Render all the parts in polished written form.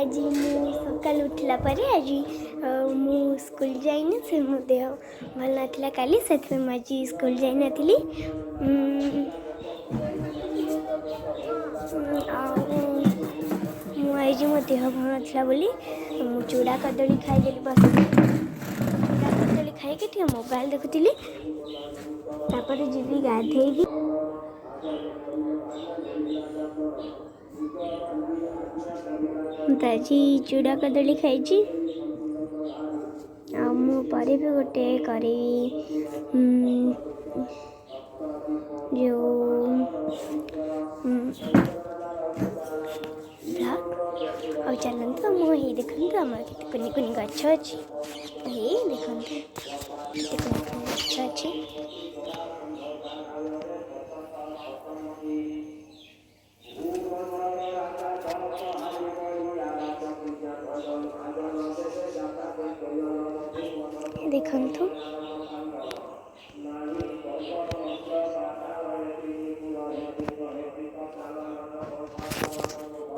आज मु सकाल उठला पर आज मु स्कूल जाइनी से मो देह भल नाथिला काली से आज स्कूल जाई नथिली आज मो देह भल नाथिला बोली मु चूड़ा कदली खाइदेली बस चूड़ा कदली खाइके टे मोबाइल देखुली तापर जीवी गाधेबी ताजी चूड़ा कदली खाई भी गोटे करी जो ब्लॉग चलते मुझे देखते आम के कुनि कुनि गछ अच्छी ये देखते कुनि कुनि गछ अच्छी देखु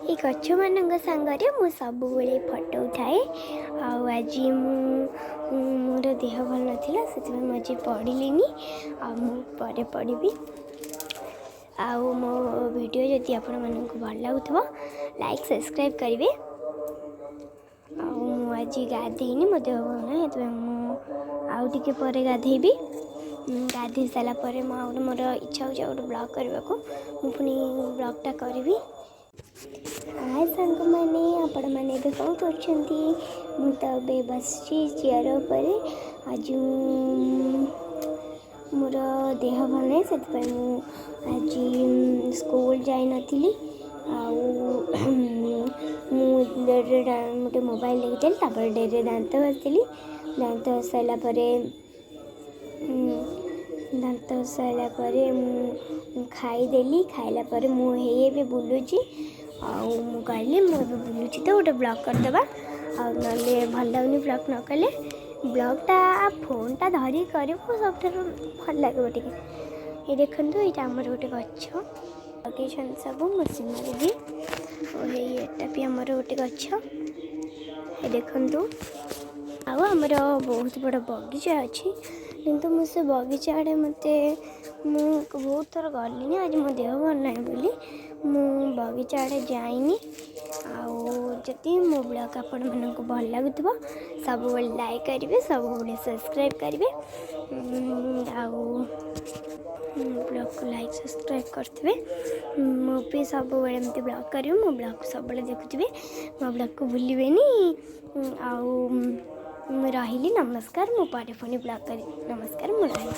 ये गछ मान सांगे मु सब फटो उठाए आज मोर देह भल नाला से मुझे पढ़िली मुझे पढ़ी आउ मो वीडियो जदि आपण मानक भल लगुव लाइक सब्सक्राइब करेंगे आज गाधेनी मो देह भल ना आउे पर गाधेबी गाधे सारापर मोर इच्छा हो गोटे ब्लॉग करने को पुणी ब्लॉगटा करी हाय सांग मैंने आपण मैंने कौन कर बस चेयर पर आज मोर देह भल ना से आज स्कूल जाई नथिली गोटे मोबाइल देखी तापर डेरे दांत घसली दांत घस सारापर खाईदेली खाइला मुझे बुलूची कहली मुझे बुलूची तो गोटे ब्लॉग करदे ना भल लगुनि ब्लॉग न कले ब्लॉगटा फोनटा धरी कर सब भल लगे टे ये देखो ये आमर गोटे गछ लगे सब मो सीमा दीदी और ये भी आमर गोटे गछ ये देखु आमर बहुत बड़ बगीचा अच्छी किंतु मुझे बगीचा आड़े मत बहुत थर गलिनी आज मो देह भल ना बोली मु बगीचा आड़े जाइनी आदि मो ब्लॉग आपण मानक भल लगुव सब लाइक करेंगे सब सब्सक्राइब करेंगे ब्लॉग को लाइक सब्सक्राइब करते मुझे सब एमती ब्लॉग करी मो ब्लॉग सब देखुवे मो ब्लॉग को भूलें रही नमस्कार मो पारे पुणी ब्लॉग करी नमस्कार मु रही।